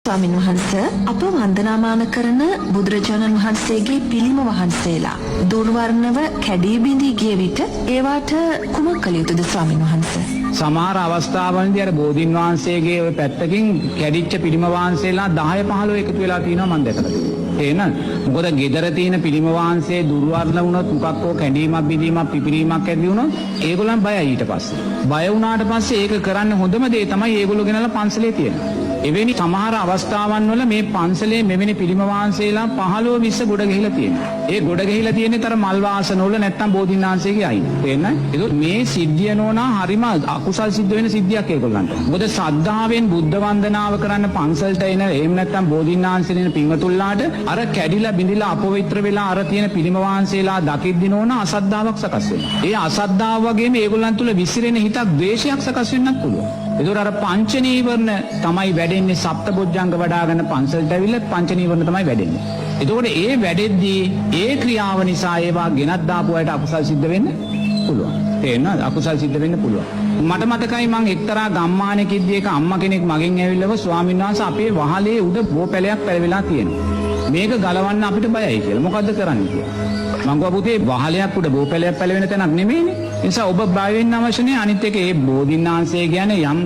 ස්වාමීන් වහන්සේ අප වන්දනාමාන කරන බුදුරජාණන් වහන්සේගේ පිළිම වහන්සේලා දුර්වර්ණව කැඩී බිඳී ගිය විට ඒවාට කුමක් කළ යුතුද ස්වාමීන් වහන්සේ? සමහර අවස්ථාවලදී අර බෝධින් වහන්සේගේ ওই පැත්තකින් කැඩිච්ච පිළිම වහන්සේලා 10 15 එකතු වෙලා තියෙනවා මම දැකලා තියෙනවා. මොකද ගෙදර තියෙන පිළිම වහන්සේ දුර්වර්ණ වුණොත් මොකක් හෝ කැඩීමක් බිඳීමක් පිපිරීමක් ඇති වුණොත් ඒගොල්ලන් බයයි ඊට පස්සේ. බය වුණාට පස්සේ ඒක කරන්න හොඳම දේ තමයි ඒගොල්ලෝ ගෙනලා පන්සලේ තියෙනවා. එවැනි සමහර අවස්ථාවන් වල මේ පන්සලේ මෙවැනි පිළිම වහන්සේලා 15 20 ගොඩ ගිහිලා තියෙනවා. ඒ ගොඩ ගිහිලා තියෙන්නේ තර මල් වාසන වල නැත්තම් බෝධින් වහන්සේගේ අයින. තේරෙනවද? ඒක මේ සිද්ධිය නෝනා හරිම අකුසල් සිද්ධ වෙන සිද්ධියක් ඒගොල්ලන්ට. මොකද ශ්‍රද්ධාවෙන් බුද්ධ වන්දනාව කරන්න පන්සලට එන එහෙම නැත්තම් බෝධින් වහන්සේ දෙන පින්වතුන්ලාට අර කැඩිලා බිඳිලා අපවිත්‍ර වෙලා අර තියෙන පිළිම වහන්සේලා දකිද්දි නෝනා අසද්ධාාවක් සකස් වෙනවා. ඒ අසද්ධාව වගේම ඒගොල්ලන් තුල විසිරෙන හිතක් ද්වේෂයක් සකස් වෙන්නත් පුළුවන්. ඒතොර අර පංච නීවරණ තමයි වැඩෙන්නේ සප්තබොජ්ජංග වඩාගෙන පන්සලට ඇවිල්ලා පංච නීවරණ තමයි වැඩෙන්නේ. එතකොට ඒ වැඩෙද්දී ඒ ක්‍රියාව නිසා ඒවා ගෙනත් දාපු අයට අකුසල් සිද්ධ වෙන්න පුළුවන්. තේරෙනවද? අකුසල් සිද්ධ වෙන්න පුළුවන්. මට මතකයි මං එක්තරා ගම්මානකෙදී එක අම්මා කෙනෙක් මගෙන් ඇවිල්ලාව ස්වාමීන් වහන්සේ අපේ වහලේ උඩ බෝපැලයක් පැලවිලා තියෙනවා. මේක ගලවන්න අපිට බයයි කියලා. මොකද්ද කරන්නේ කියලා. මං ගියා පුතේ වහලයක් උඩ බෝපැලයක් පැලවෙන තැනක් නෙමෙයිනේ. ඒ නිසා ඔබ බය වෙන්න අවශ්‍ය නැහැ. අනිත් එක ඒ බෝධින්නාංශය කියන්නේ යම්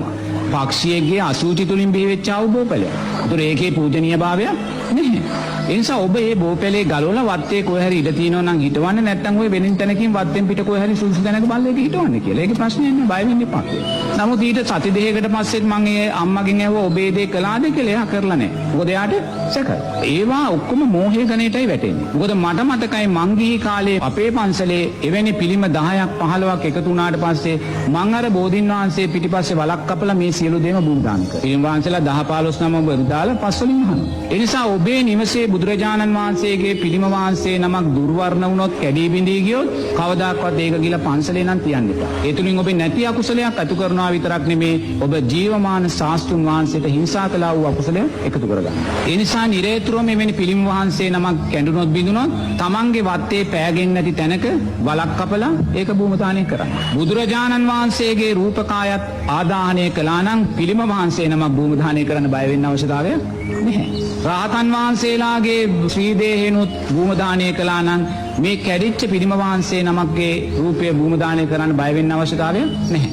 පක්ෂියෙක්ගේ අසුචි තුලින් බිහිවෙච්ච ආවුබෝපලයක්. ඒතර ඒකේ පූජනීය භාවයක් නැහැ. ඒ නිසා ඔබ මේ බෝපලේ ගලවලා වත්තේ කොහේ හරි ඉඳ තියෙනවා නම් හිටවන්න නැත්නම් ඔය වෙනින් තැනකින් වත්තෙන් පිට කොහේ හරි සුසු තැනක බල්ලේක හිටවන්න කියලා. ඒකේ ප්‍රශ්නයක් නෑ බය වෙන්න එපා කියලා. නමුත් ඊට සති දෙකකට පස්සෙත් මම ඒ අම්මගෙන් ඇහුවා ඔබේ දේ කළාද කියලා. එයා කරලා නෑ. මොකද එයාට සැකයි. ඒවා ඔක්කොම මෝහේ ගණේටයි වැටෙන්නේ. මොකද මට මතකයි මං ගිහි කාලේ අපේ පන්සලේ එවැනි පිළිම 10ක් 15ක් එකතු වුණාට පස්සේ මං අර බෝධින් වහන්සේ පිටිපස්සේ වලක් කපලා මේ සියලු දේම බුදුදාන කරා. පිළිම වහන්සේලා 10 15 නම ඔබ දාලා පස්වලින් අහනවා. ඒ නිසා ඔබේ නිවසේ බුදුරජාණන් වහන්සේගේ පිළිම වහන්සේ නමක් දුර්වර්ණ වුණොත් කැඩී බිඳී ගියොත් කවදාක්වත් ඒක ගිහලා පන්සලේ නම් තියන්න එපා. ඒ තුලින් ඔබේ නැති අකුසලයක් අතු කරනවා විතරක් නෙමේ ඔබ ජීවමාන ශාස්ත්‍රුන් වහන්සේට හිංසා කළා වූ අකුසලයක් එකතු කරගන්නවා. ඒ නිසා නිරේතුරුව මෙවැනි පිළිම වහන්සේ නමක් කැඩුනොත් බිඳුනොත් තමන්ගේ වත්තේ පෑගෙන්නේ නැති තැනක වලක් කපලා ඒක භූමදානය කරන්න. බුදුරජාණන් වහන්සේගේ රූපකායත් ආදාහනය කළා නම් පිළිම වහන්සේ නමක් භූමදානය කරන්න බය වෙන්න අවශ්‍යතාවයක් නැහැ. රාහතන් වහන්සේලාගේ ශ්‍රී දේහෙනුත් භූමදානය කළා නම් මේ කැඩිච්ච පිළිම වහන්සේ නමක්ගේ රූපය භූමදානය කරන්න බය වෙන්න අවශ්‍යතාවයක් නැහැ.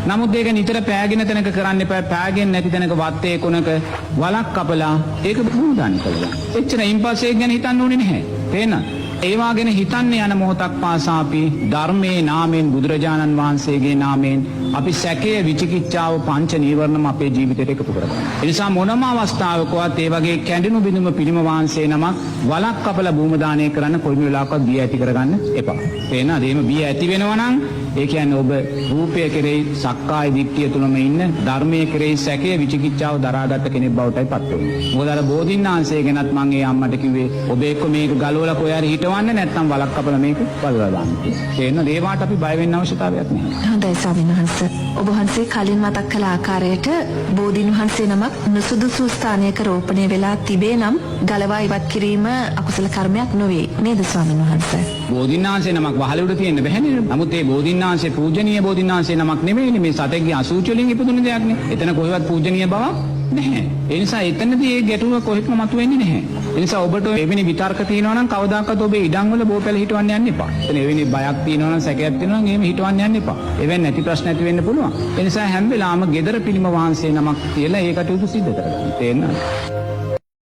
නමුත් ඒක නිතර පෑගෙන තැනක කරන්න එපා. පෑගෙන නැති තැනක වත්තේ කොනක වලක් කපලා ඒක භූමදානය කළා. එච්චර ඉම්පස්සේ ගැන හිතන්න ඕනේ නැහැ. තේරෙනවද? ඒවා ගැන හිතන්න යන මොහොතක් පාසා අපි ධර්මයේ නාමයෙන් බුදුරජාණන් වහන්සේගේ නාමයෙන් අපි සැකය විචිකිච්ඡාව පංච නීවරණම අපේ ජීවිතයට එකතු කරගන්නවා. ඒ නිසා මොනම අවස්ථාවකවත් ඒ වගේ කැඩෙනු බිඳුම පිළිම වහන්සේ නමක් වලක් කපලා භූමදානය කරන්න කොයිම වෙලාවකවත් බිය ඇති කරගන්න එපා. තේරෙනවද? එහෙම බිය ඇති වෙනවා නම් ඒ කියන්නේ ඔබ රූපය කෙරෙහි සක්කාය දිට්ඨිය තුලම ඉන්න ධර්මයේ කෙරෙහි සැකය විචිකිච්ඡාව දරාගත්ත කෙනෙක් බවටයි පත් වෙන්නේ. මොකද අර බෝධින්නාංශය ගැනත් මම ඒ අම්මට කිව්වේ ඔබ එක්ක මේක ගලවලා කොහේ හරි හිටවන්න නැත්නම් වලක් කපලා මේක බලලා දාන්න කියලා. තේරෙනවද? ඒවට අපි බය වෙන්න අවශ්‍යතාවයක් නැහැ. හොඳයි ස්වාමීන් වහන්සේ. ඔබ වහන්සේ කලින් මතක් කළ ආකාරයට බෝධින් වහන්සේ නමක් නුසුදුසු ස්ථානයක රෝපණය වෙලා තිබේ නම් ගලවා ඉවත් කිරීම අකුසල කර්මයක් නොවේ නේද ස්වාමීන් වහන්සේ? බෝධින්නාංශේ නමක් වහල උඩ තියෙන්න බැහැනේ. නමුත් ඒ බෝධින්නාංශේ පූජනීය බෝධින්නාංශේ නමක් නෙමෙයිනේ. මේ සතෙක්ගේ අසුචි වලින් ඉපදුන දෙයක් නේ. එතන කොහෙවත් පූජනීය බවක් නැහැ. ඒ නිසා එතනදී ඒ ගැටුම කොහෙත්ම මතුවෙන්නේ නැහැ. ඒ නිසා ඔබට එවැනි විතර්ක තියෙනවා නම් කවදාකවත් ඔබේ ඉඩම් වල බෝපැල හිටවන්න යන්න එපා. එතන එවැනි බයක් තියෙනවා නම් සැකයක් තියෙනවා නම් එහෙම හිටවන්න යන්න එපා. එවැනි නැති ප්‍රශ්න ඇති වෙන්න පුළුවන්. ඒ නිසා හැම වෙලාවම gedara පිළිම වහන්සේ නමක් කියලා ඒ කටයුතු සිද්ධ කරගන්න. තේරෙනවද?